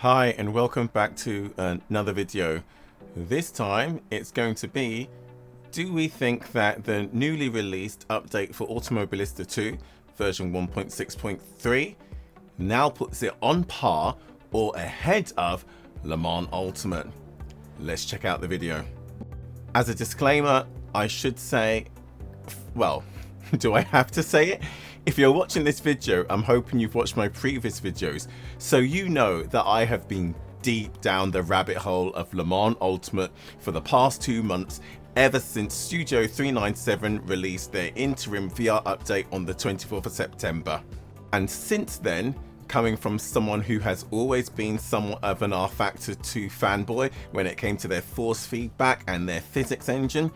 Hi and welcome back to another video. This time it's going to be, do we think that the newly released update for Automobilista 2 version 1.6.3 now puts it on par or ahead of Le Mans Ultimate? Let's check out the video. As a disclaimer, I should say, well, do I have to say it? If you're watching this video, I'm hoping you've watched my previous videos, so you know that I have been deep down the rabbit hole of Le Mans Ultimate for the past 2 months, ever since Studio 397 released their interim VR update on the 24th of September. And since then, coming from someone who has always been somewhat of an rFactor 2 fanboy when it came to their force feedback and their physics engine,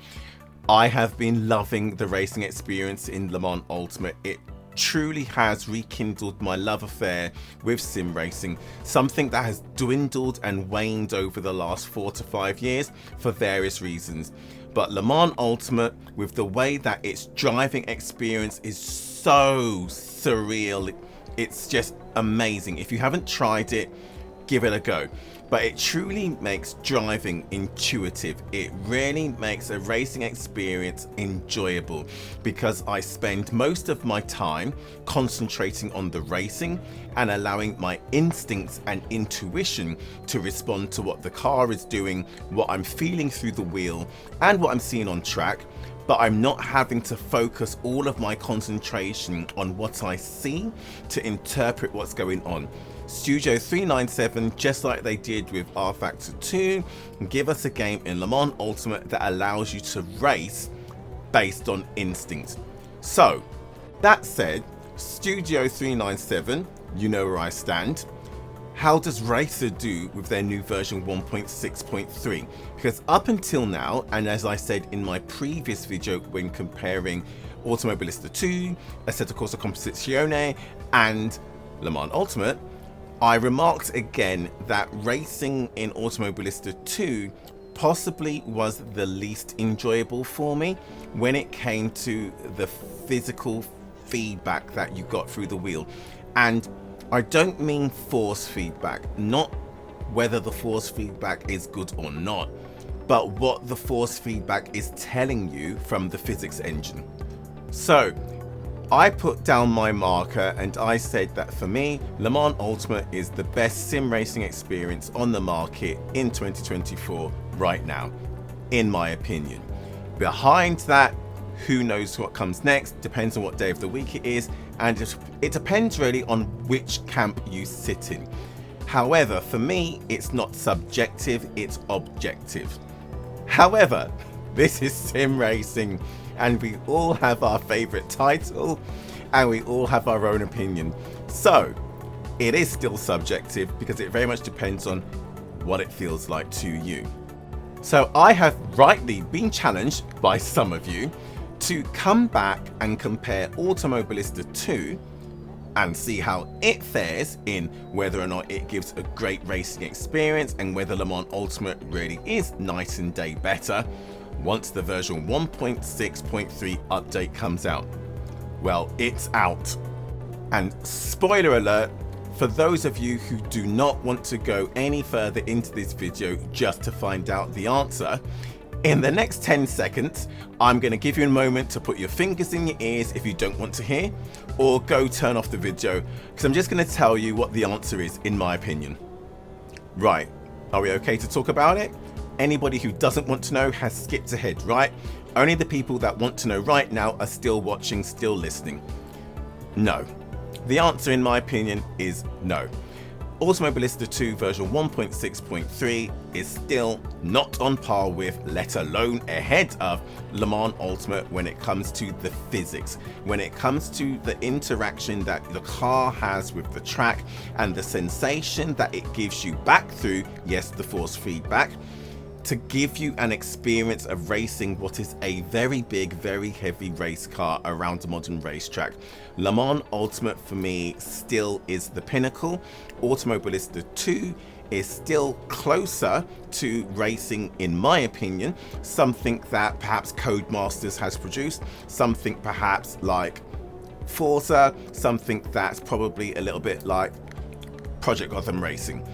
I have been loving the racing experience in Le Mans Ultimate. It truly has rekindled my love affair with sim racing, something that has dwindled and waned over the last 4 to 5 years for various reasons. But Le Mans Ultimate, with the way that its driving experience is so surreal, it's just amazing. If you haven't tried it, give it a go. But it truly makes driving intuitive. It really makes a racing experience enjoyable because I spend most of my time concentrating on the racing and allowing my instincts and intuition to respond to what the car is doing, what I'm feeling through the wheel, and what I'm seeing on track. But I'm not having to focus all of my concentration on what I see to interpret what's going on. Studio 397, just like they did with rFactor 2, give us a game in Le Mans Ultimate that allows you to race based on instinct. So, that said, Studio 397, you know where I stand. How does Racer do with their new version 1.6.3? Because up until now, and as I said in my previous video when comparing Automobilista 2, Assetto Corsa Competizione, and Le Mans Ultimate, I remarked again that racing in Automobilista 2 possibly was the least enjoyable for me when it came to the physical feedback that you got through the wheel. And I don't mean force feedback, not whether the force feedback is good or not, but what the force feedback is telling you from the physics engine. So I put down my marker and I said that for me, Le Mans Ultimate is the best sim racing experience on the market in 2024 right now, in my opinion. Behind that, who knows what comes next, depends on what day of the week it is, and it depends really on which camp you sit in. However, for me, it's not subjective, it's objective. However, this is sim racing, and we all have our favorite title, and we all have our own opinion. So, it is still subjective because it very much depends on what it feels like to you. So I have rightly been challenged by some of you to come back and compare Automobilista 2 and see how it fares in whether or not it gives a great racing experience and whether Le Mans Ultimate really is night and day better once the version 1.6.3 update comes out. Well, it's out. And spoiler alert, for those of you who do not want to go any further into this video just to find out the answer, in the next 10 seconds, I'm going to give you a moment to put your fingers in your ears if you don't want to hear, or go turn off the video, because I'm just going to tell you what the answer is in my opinion. Right, are we okay to talk about it? Anybody who doesn't want to know has skipped ahead, right? Only the people that want to know right now are still watching, still listening. No. The answer in my opinion is no. Automobilista 2 version 1.6.3 is still not on par with, let alone ahead of, Le Mans Ultimate when it comes to the physics, when it comes to the interaction that the car has with the track and the sensation that it gives you back through, yes, the force feedback, to give you an experience of racing what is a very big, very heavy race car around a modern racetrack. Le Mans Ultimate for me still is the pinnacle. Automobilista 2 is still closer to racing in my opinion, something that perhaps Codemasters has produced, something perhaps like Forza, something that's probably a little bit like Project Gotham Racing.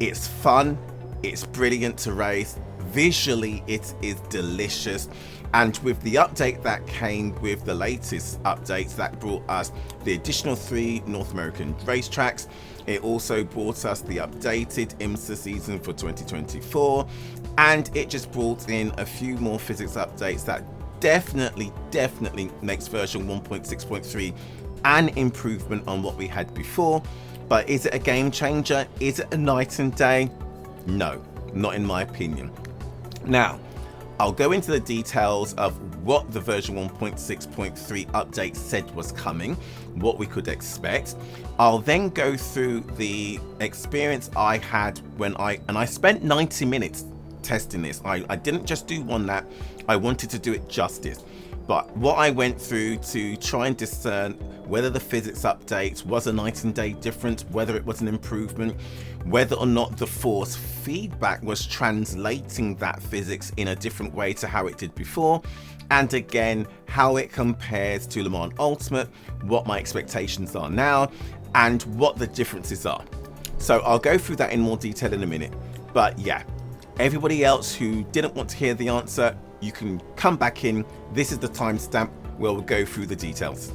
It's fun, it's brilliant to race, visually it is delicious, and with the update that came with the latest updates that brought us the additional 3 North American racetracks, it also brought us the updated IMSA season for 2024, and it just brought in a few more physics updates that definitely makes version 1.6.3 an improvement on what we had before. But is it a game changer? Is it a night and day? No, not in my opinion. Now, I'll go into the details of what the version 1.6.3 update said was coming, what we could expect. I'll then go through the experience I had when I spent 90 minutes testing this. I didn't just do one lap, I wanted to do it justice. But what I went through to try and discern whether the physics update was a night and day difference, whether it was an improvement, whether or not the force feedback was translating that physics in a different way to how it did before, and again, how it compares to Le Mans Ultimate, what my expectations are now, and what the differences are. So I'll go through that in more detail in a minute. But yeah, everybody else who didn't want to hear the answer, you can come back in. This is the timestamp where we'll go through the details.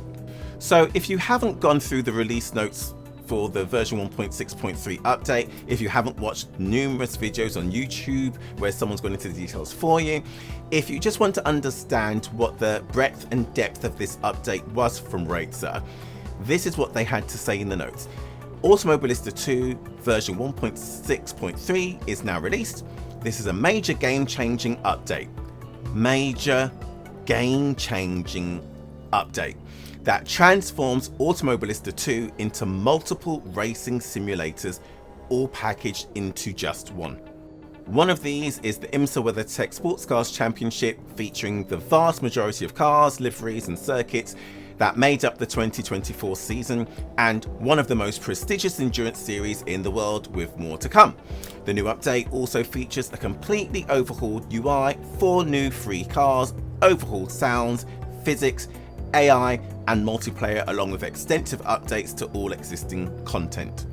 So if you haven't gone through the release notes for the version 1.6.3 update, if you haven't watched numerous videos on YouTube where someone's gone into the details for you, if you just want to understand what the breadth and depth of this update was from Razer, this is what they had to say in the notes. Automobilista 2 version 1.6.3 is now released. This is a major game-changing update. Major game-changing update that transforms Automobilista 2 into multiple racing simulators, all packaged into just one. One of these is the IMSA WeatherTech Sports Cars Championship, featuring the vast majority of cars, liveries and circuits that made up the 2024 season, and one of the most prestigious endurance series in the world, with more to come. The new update also features a completely overhauled UI, 4 new free cars, overhauled sounds, physics, AI and multiplayer, along with extensive updates to all existing content.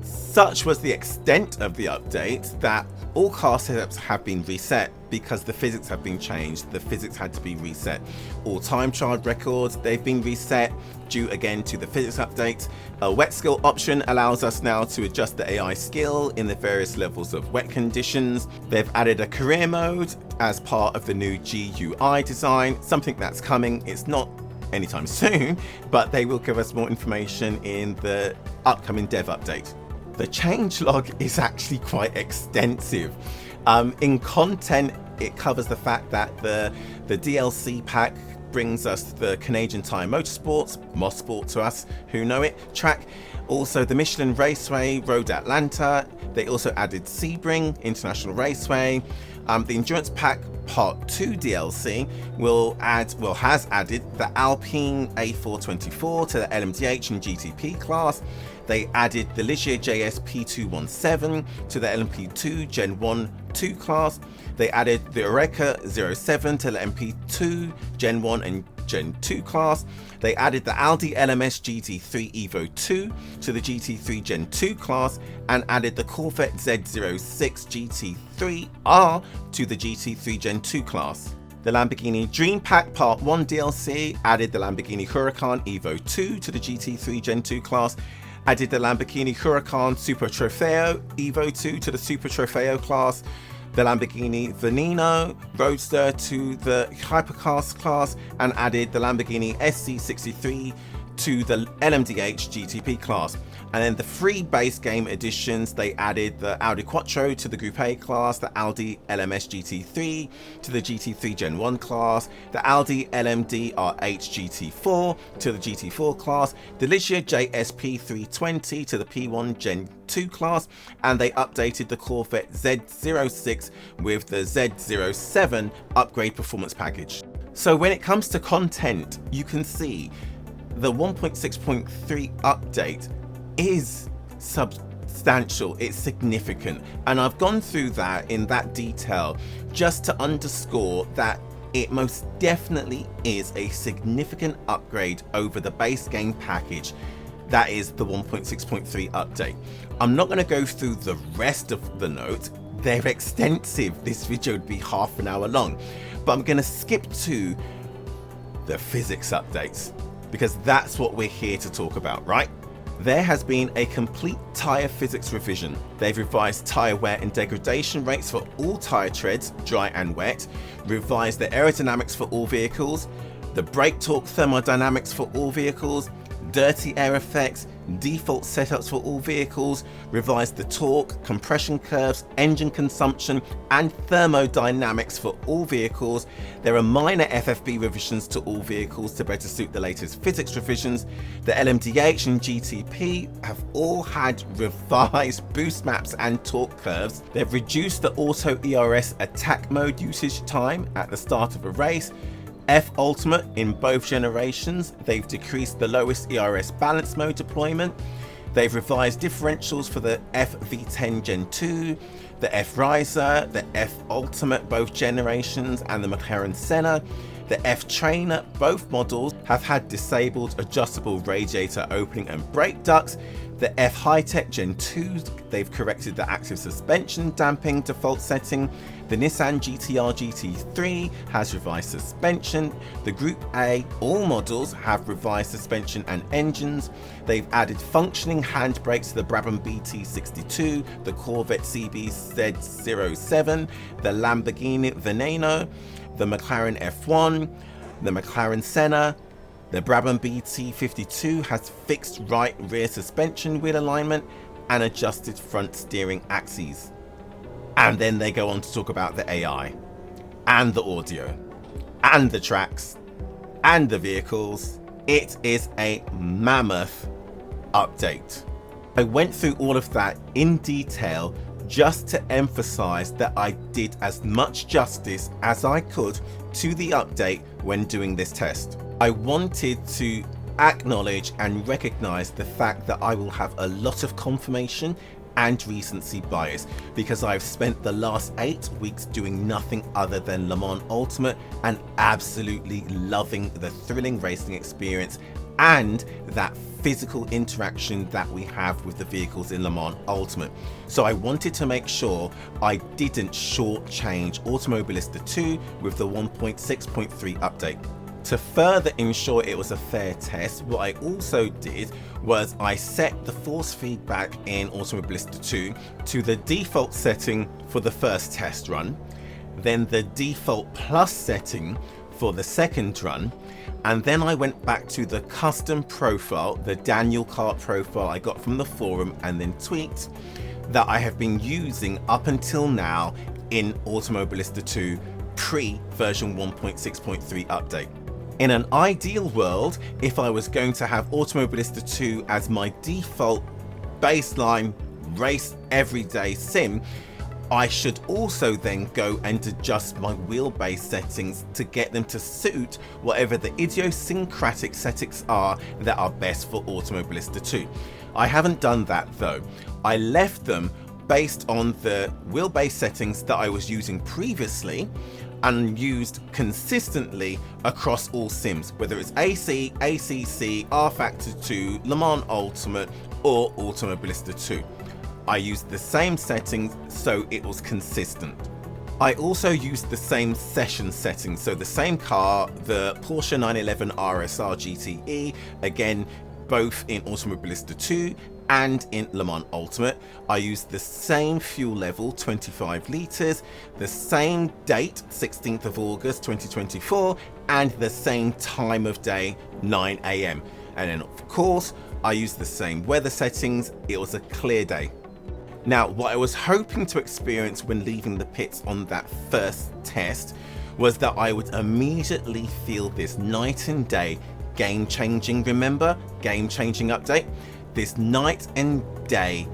Such was the extent of the update that all car setups have been reset because the physics have been changed. The physics had to be reset. All time trial records, they've been reset due again to the physics update. A wet skill option allows us now to adjust the AI skill in the various levels of wet conditions. They've added a career mode as part of the new GUI design, something that's coming. It's not anytime soon, but they will give us more information in the upcoming dev update. The changelog is actually quite extensive. In content, it covers the fact that the DLC pack brings us the Canadian Tire Motorsports, Mosport to us who know it, track. Also the Michelin Raceway, Road Atlanta. They also added Sebring International Raceway. The Endurance Pack Part 2 DLC has added the Alpine A424 to the LMDH and GTP class. They added the Ligier JS P217 to the LMP2 Gen 1 2 class. They added the Oreca 07 to the MP2 Gen 1 and Gen 2 class. They added the Audi LMS GT3 Evo 2 to the GT3 Gen 2 class, and added the Corvette Z06 GT3R to the GT3 Gen 2 class. The Lamborghini Dream Pack Part 1 DLC added the Lamborghini Huracan Evo 2 to the GT3 Gen 2 class, added the Lamborghini Huracan Super Trofeo Evo 2 to the Super Trofeo class, the Lamborghini Veneno Roadster to the Hypercars class, and added the Lamborghini SC63 to the LMDH GTP class. And then the free base game editions, they added the Audi Quattro to the Group A class, the Audi LMS GT3 to the GT3 Gen 1 class, the Audi LMD RH GT4 to the GT4 class, the Ligier JSP 320 to the P1 Gen 2 class, and they updated the Corvette Z06 with the Z07 upgrade performance package. So when it comes to content, you can see the 1.6.3 update is substantial, it's significant, and I've gone through that in that detail just to underscore that it most definitely is a significant upgrade over the base game package. That is the 1.6.3 update. I'm not going to go through the rest of the notes. They're extensive. This video would be half an hour long, but I'm going to skip to the physics updates because that's what we're here to talk about, right? There has been a complete tyre physics revision. They've revised tyre wear and degradation rates for all tyre treads, dry and wet, revised the aerodynamics for all vehicles, the brake torque thermodynamics for all vehicles, dirty air effects, default setups for all vehicles, revised the torque, compression curves, engine consumption, and thermodynamics for all vehicles. There are minor FFB revisions to all vehicles to better suit the latest physics revisions. The LMDH and GTP have all had revised boost maps and torque curves. They've reduced the auto ERS attack mode usage time at the start of a race. F Ultimate in both generations. They've decreased the lowest ERS balance mode deployment. They've revised differentials for the F V10 Gen 2, the F Riser, the F Ultimate both generations, and the McLaren Senna. The F Trainer, both models, have had disabled adjustable radiator opening and brake ducts. The F High-Tech Gen 2, they've corrected the active suspension damping default setting. The Nissan GT-R GT3 has revised suspension. The Group A, all models have revised suspension and engines. They've added functioning handbrakes to the Brabham BT62, the Corvette CBZ07, the Lamborghini Veneno, the McLaren F1, the McLaren Senna. The Brabham BT52 has fixed right rear suspension wheel alignment and adjusted front steering axes. And then they go on to talk about the AI and the audio and the tracks and the vehicles. It is a mammoth update. I went through all of that in detail just to emphasize that I did as much justice as I could to the update when doing this test. I wanted to acknowledge and recognize the fact that I will have a lot of confirmation and recency bias because I've spent the last 8 weeks doing nothing other than Le Mans Ultimate and absolutely loving the thrilling racing experience and that physical interaction that we have with the vehicles in Le Mans Ultimate. So I wanted to make sure I didn't shortchange Automobilista 2 with the 1.6.3 update. To further ensure it was a fair test, what I also did was I set the force feedback in Automobilista 2 to the default setting for the first test run, then the default plus setting for the second run, and then I went back to the custom profile, the Daniel Kart profile I got from the forum and then tweaked, that I have been using up until now in Automobilista 2 pre-version 1.6.3 update. In an ideal world, if I was going to have Automobilista 2 as my default baseline race everyday sim, I should also then go and adjust my wheelbase settings to get them to suit whatever the idiosyncratic settings are that are best for Automobilista 2. I haven't done that though. I left them based on the wheelbase settings that I was using previously and used consistently across all sims, whether it's AC, ACC, R Factor 2, Le Mans Ultimate, or Automobilista 2. I used the same settings so it was consistent. I also used the same session settings, so the same car, the Porsche 911 RSR GTE, again, both in Automobilista 2 and in Le Mans Ultimate. I used the same fuel level, 25 litres, the same date, 16th of August 2024, and the same time of day, 9 AM. And then of course, I used the same weather settings. It was a clear day. Now, what I was hoping to experience when leaving the pits on that first test was that I would immediately feel this night and day game-changing, remember? Game-changing update. This night and day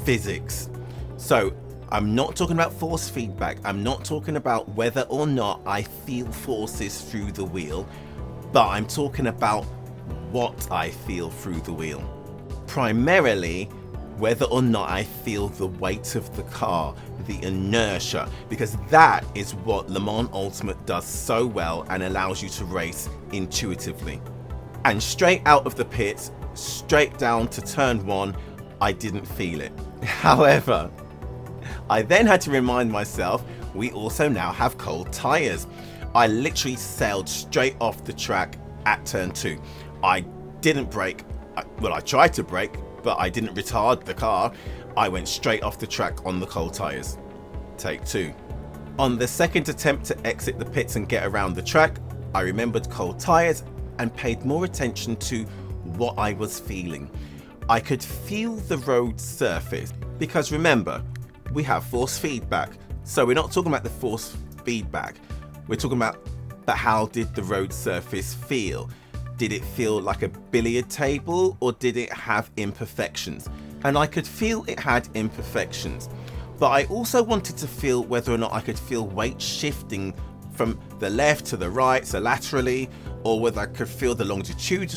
physics. So I'm not talking about force feedback. I'm not talking about whether or not I feel forces through the wheel, but I'm talking about what I feel through the wheel. Primarily, whether or not I feel the weight of the car, the inertia, because that is what Le Mans Ultimate does so well and allows you to race intuitively. And straight out of the pits, straight down to turn 1, I didn't feel it. However, I then had to remind myself we also now have cold tyres. I literally sailed straight off the track at turn 2. I didn't brake. Well, I tried to brake, but I didn't retard the car. I went straight off the track on the cold tyres. Take 2. On the second attempt to exit the pits and get around the track, I remembered cold tyres and paid more attention to what I was feeling. I could feel the road surface, because remember, we have force feedback. So we're not talking about the force feedback. We're talking about how did the road surface feel? Did it feel like a billiard table, or did it have imperfections? And I could feel it had imperfections. But I also wanted to feel whether or not I could feel weight shifting from the left to the right, so laterally, or whether I could feel the longitude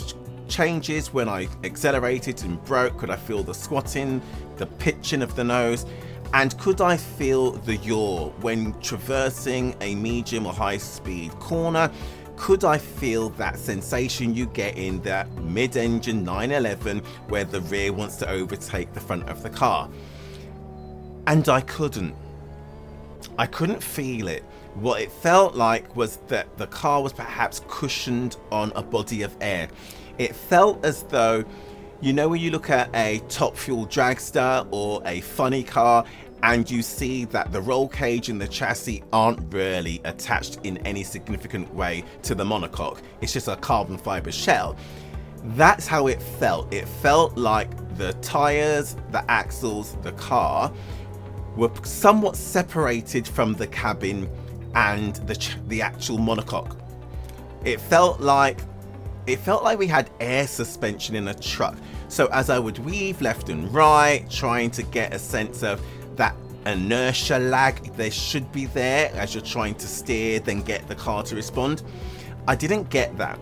changes when I accelerated and broke. Could I feel the squatting, the pitching of the nose? And could I feel the yaw when traversing a medium or high speed corner? Could I feel that sensation you get in that mid-engine 911 where the rear wants to overtake the front of the car? And I couldn't feel it. What it felt like was that the car was perhaps cushioned on a body of air. It felt as though, you know, when you look at a top fuel dragster or a funny car and you see that the roll cage and the chassis aren't really attached in any significant way to the monocoque, it's just a carbon fiber shell. That's how it felt. It felt like the tires, the axles, the car were somewhat separated from the cabin and the actual monocoque. It felt like we had air suspension in a truck. So as I would weave left and right, trying to get a sense of that inertia lag there should be there as you're trying to steer, then get the car to respond, I didn't get that.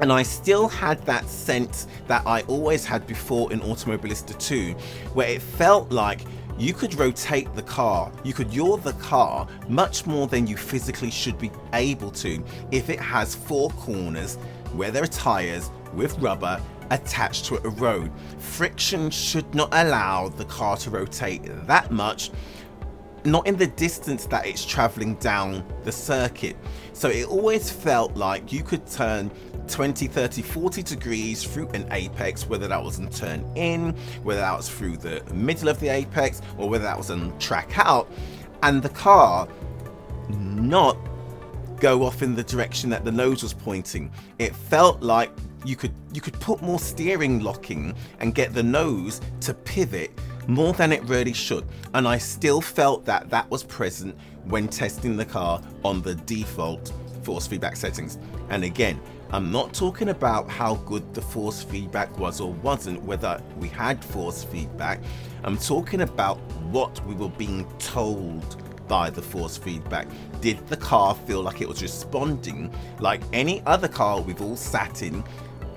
And I still had that sense that I always had before in Automobilista 2, where it felt like you could rotate the car, you could yaw the car much more than you physically should be able to if it has 4 corners where there are tyres with rubber attached to a road. Friction should not allow the car to rotate that much, not in the distance that it's traveling down the circuit. So it always felt like you could turn 20, 30, 40 degrees through an apex, whether that was on turn in, whether that was through the middle of the apex, or whether that was on track out, and the car not go off in the direction that the nose was pointing. It felt like you could put more steering locking and get the nose to pivot more than it really should. And I still felt that that was present when testing the car on the default force feedback settings. And again, I'm not talking about how good the force feedback was or wasn't, whether we had force feedback. I'm talking about what we were being told by the force feedback. Did the car feel like it was responding like any other car we've all sat in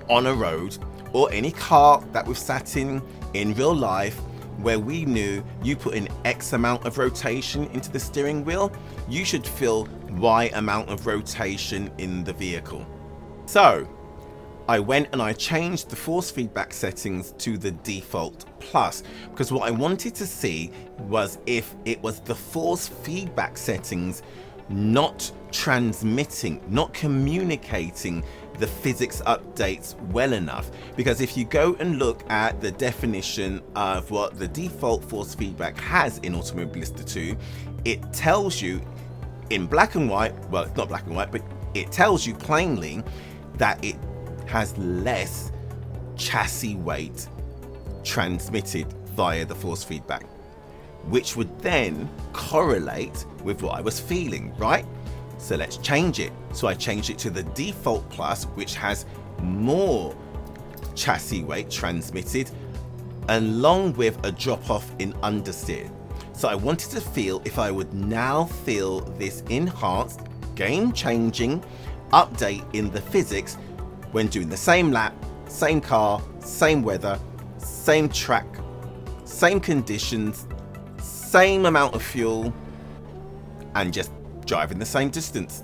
on a road, or any car that we've sat in real life, where we knew you put in X amount of rotation into the steering wheel, you should feel Y amount of rotation in the vehicle. So I went and I changed the force feedback settings to the default plus, because what I wanted to see was if it was the force feedback settings not transmitting, not communicating the physics updates well enough. Because if you go and look at the definition of what the default force feedback has in Automobilista 2, it tells you in black and white, well, it's not black and white, but it tells you plainly that it has less chassis weight transmitted via the force feedback, which would then correlate with what I was feeling, right? So let's change it. So I changed it to the default plus, which has more chassis weight transmitted, along with a drop off in understeer. So I wanted to feel if I would now feel this enhanced, game changing update in the physics when doing the same lap, same car, same weather, same track, same conditions, same amount of fuel, and just driving the same distance.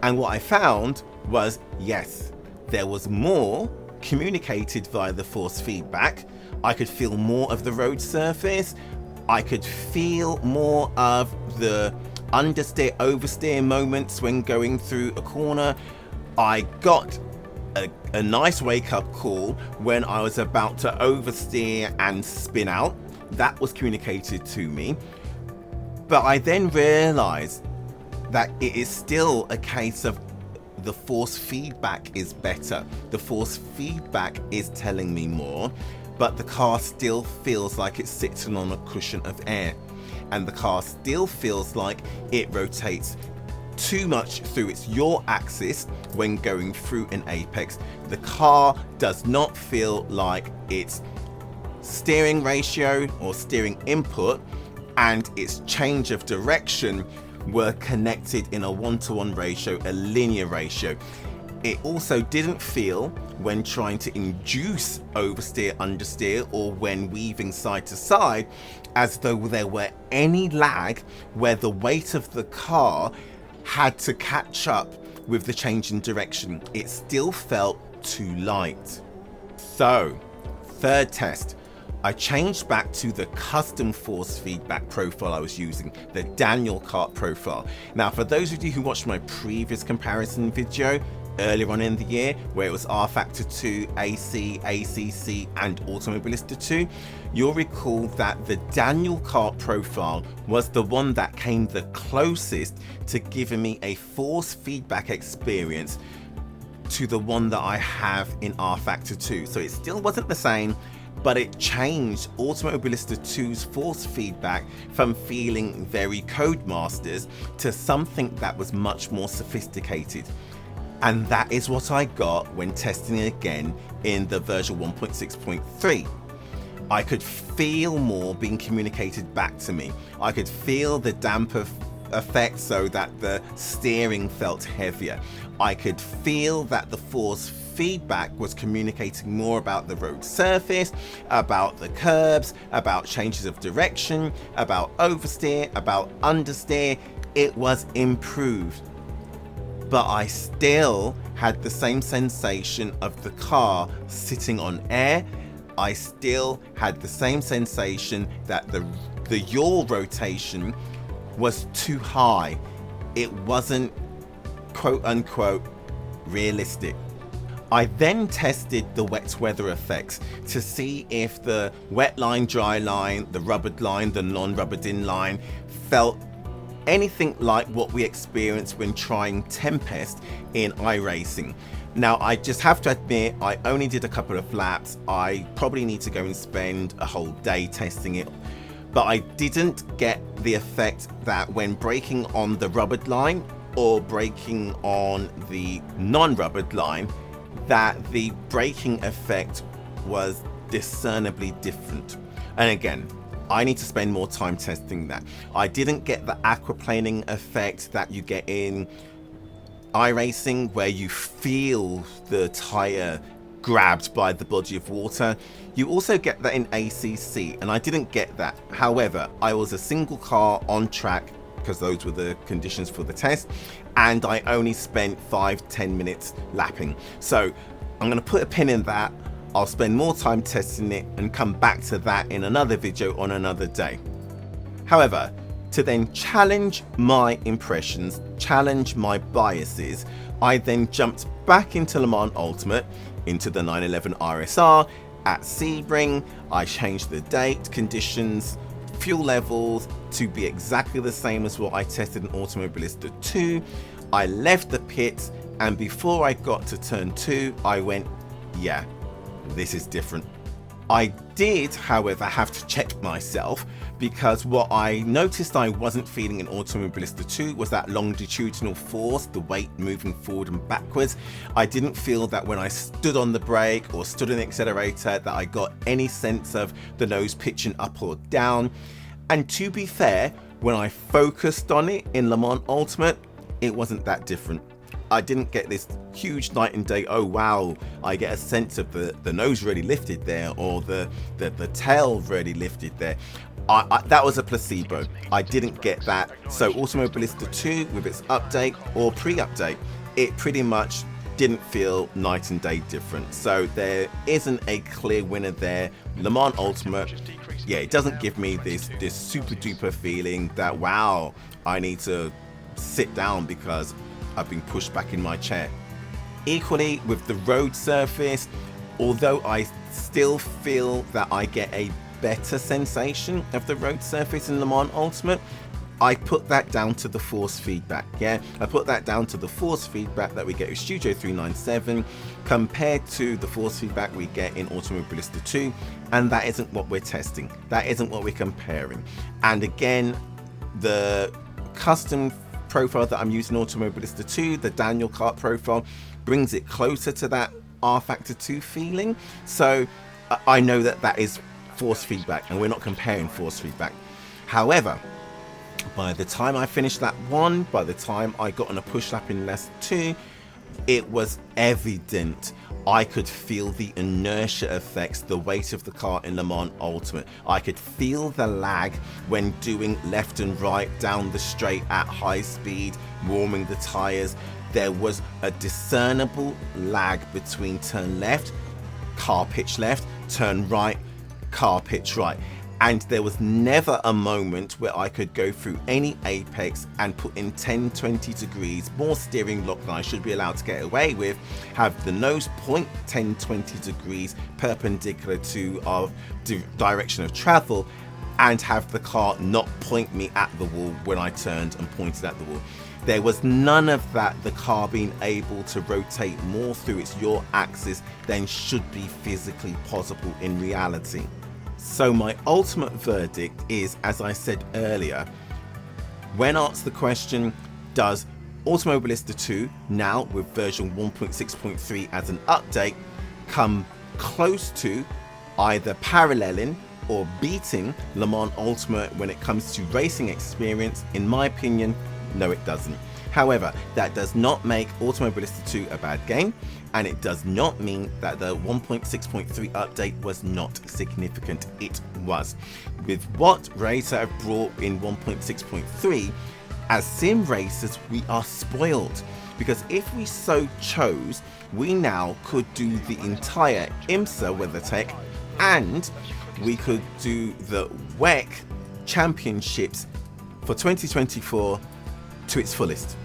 And what I found was, yes, there was more communicated via the force feedback. I could feel more of the road surface. I could feel more of the understeer, oversteer moments when going through a corner. I got a nice wake-up call when I was about to oversteer and spin out. That was communicated to me. But I then realized that it is still a case of the force feedback is better. The force feedback is telling me more, but the car still feels like it's sitting on a cushion of air. And the car still feels like it rotates too much through its yaw axis when going through an apex. The car does not feel like its steering ratio or steering input and its change of direction were connected in a one-to-one ratio, a linear ratio. It also didn't feel, when trying to induce oversteer, understeer, or when weaving side to side, as though there were any lag where the weight of the car had to catch up with the change in direction. It still felt too light. So, third test. I changed back to the custom force feedback profile I was using, the Daniel Kart profile. Now, for those of you who watched my previous comparison video earlier on in the year, where it was R Factor 2, AC, ACC, and Automobilista 2, you'll recall that the Daniel Kart profile was the one that came the closest to giving me a force feedback experience to the one that I have in R Factor 2. So it still wasn't the same, but it changed Automobilista 2's force feedback from feeling very Codemasters to something that was much more sophisticated. And that is what I got when testing it again in the version 1.6.3. I could feel more being communicated back to me. I could feel the damper effect so that the steering felt heavier. I could feel that the force feedback was communicating more about the road surface, about the curbs, about changes of direction, about oversteer, about understeer. It was improved. But I still had the same sensation of the car sitting on air. I still had the same sensation that the yaw rotation was too high. It wasn't quote unquote realistic. I then tested the wet weather effects to see if the wet line, dry line, the rubbered line, the non-rubbered in line felt anything like what we experienced when trying Tempest in iRacing. Now, I just have to admit, I only did a couple of laps. I probably need to go and spend a whole day testing it. But I didn't get the effect that when braking on the rubbered line or braking on the non-rubbered line, that the braking effect was discernibly different. And again, I need to spend more time testing that. I didn't get the aquaplaning effect that you get in iRacing, where you feel the tire grabbed by the body of water. You also get that in ACC, and I didn't get that. However, I was a single car on track because those were the conditions for the test, and I only spent 5-10 minutes lapping. So I'm going to put a pin in that. I'll spend more time testing it and come back to that in another video on another day. However, to then challenge my impressions, challenge my biases, I then jumped back into Le Mans Ultimate, into the 911 RSR at Sebring. I changed the date, conditions, fuel levels to be exactly the same as what I tested in Automobilista 2. I left the pits, and before I got to turn 2, I went, yeah, this is different. I did, however, have to check myself, because what I noticed I wasn't feeling in Automobilista 2 was that longitudinal force, the weight moving forward and backwards. I didn't feel that when I stood on the brake or stood on the accelerator that I got any sense of the nose pitching up or down. And to be fair, when I focused on it in Le Mans Ultimate, it wasn't that different. I didn't get this huge night and day, oh wow, I get a sense of the nose really lifted there, or the tail really lifted there. That was a placebo. I didn't get that. So Automobilista 2 with its update or pre-update, it pretty much didn't feel night and day different. So there isn't a clear winner there. Le Mans Ultimate, yeah, it doesn't give me this super duper feeling that, wow, I need to sit down because I've been pushed back in my chair. Equally with the road surface, although I still feel that I get a better sensation of the road surface in Le Mans Ultimate, I put that down to the force feedback. Yeah, I put that down to the force feedback that we get with Studio 397 compared to the force feedback we get in Automobilista 2, and that isn't what we're testing. That isn't what we're comparing. And again, the custom profile that I'm using in Automobilista 2, the Daniel Kart profile, brings it closer to that R Factor 2 feeling. So I know that that is force feedback, and we're not comparing force feedback. However, by the time I finished that one, by the time I got on a push lap in lap 2, it was evident. I could feel the inertia effects, the weight of the car in Le Mans Ultimate. I could feel the lag when doing left and right down the straight at high speed, warming the tires. There was a discernible lag between turn left, car pitch left, turn right, car pitch right. And there was never a moment where I could go through any apex and put in 10-20 degrees more steering lock than I should be allowed to get away with, have the nose point 10-20 degrees perpendicular to our direction of travel, and have the car not point me at the wall when I turned and pointed at the wall. There was none of that, the car being able to rotate more through its yaw axis than should be physically possible in reality. So my ultimate verdict is, as I said earlier, when asked the question, does Automobilista 2, now with version 1.6.3 as an update, come close to either paralleling or beating Le Mans Ultimate when it comes to racing experience? In my opinion, no, it doesn't. However, that does not make Automobilista 2 a bad game, and it does not mean that the 1.6.3 update was not significant. It was. With what Racer have brought in 1.6.3, as sim racers, we are spoiled, because if we so chose, we now could do the entire IMSA WeatherTech, and we could do the WEC championships for 2024 to its fullest.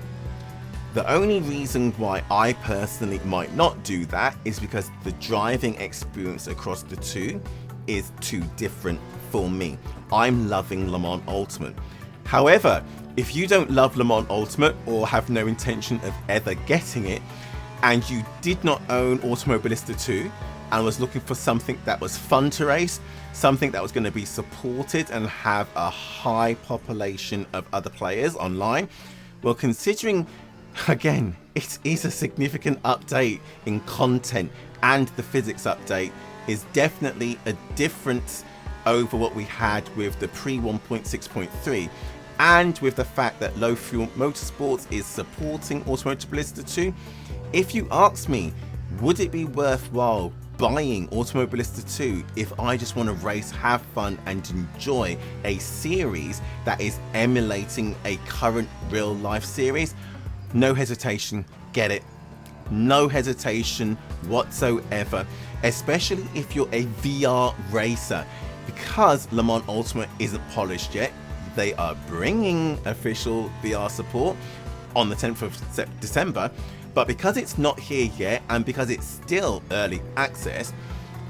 The only reason why I personally might not do that is because the driving experience across the two is too different for me. I'm loving Le Mans Ultimate. However, if you don't love Le Mans Ultimate or have no intention of ever getting it, and you did not own Automobilista 2 and was looking for something that was fun to race, something that was going to be supported and have a high population of other players online, well, considering, again, it is a significant update in content, and the physics update is definitely a difference over what we had with the pre 1.6.3, and with the fact that Low Fuel Motorsports is supporting Automobilista 2. If you ask me, would it be worthwhile buying Automobilista 2 if I just want to race, have fun and enjoy a series that is emulating a current real life series? No hesitation, get it. No hesitation whatsoever, especially if you're a VR racer, because Le Mans Ultimate isn't polished yet. They are bringing official VR support on the 10th of December, but because it's not here yet, and because it's still early access,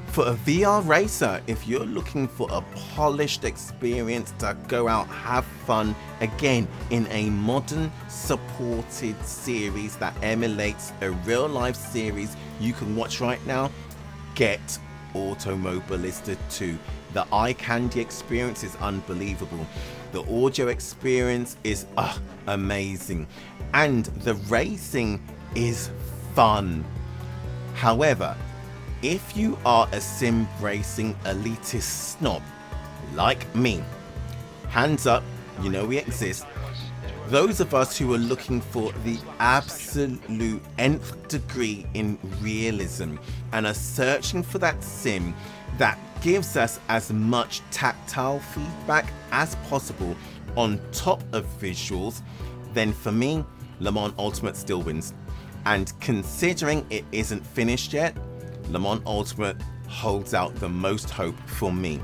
for a VR racer, if you're looking for a polished experience to go out, have fun, again, in a modern supported series that emulates a real life series you can watch right now, get Automobilista 2. The eye candy experience is unbelievable. The audio experience is amazing. And the racing is fun. However, if you are a sim racing elitist snob like me, hands up, you know we exist. Those of us who are looking for the absolute nth degree in realism and are searching for that sim that gives us as much tactile feedback as possible on top of visuals, then for me, Le Mans Ultimate still wins. And considering it isn't finished yet, Le Mans Ultimate holds out the most hope for me.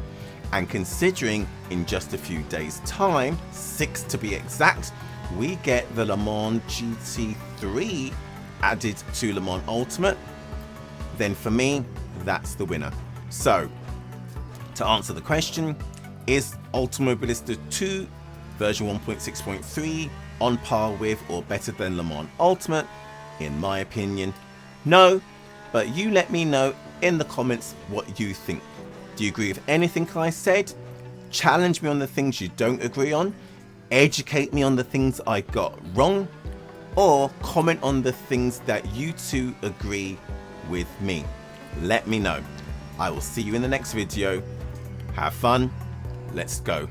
And considering in just a few days time, 6 to be exact, we get the Le Mans GT3 added to Le Mans Ultimate, then for me, that's the winner. So, to answer the question, is Automobilista 2 version 1.6.3 on par with or better than Le Mans Ultimate? In my opinion, no, but you let me know in the comments what you think. Do you agree with anything I said? Challenge me on the things you don't agree on, educate me on the things I got wrong, or comment on the things that you two agree with me. Let me know. I will see you in the next video. Have fun. Let's go.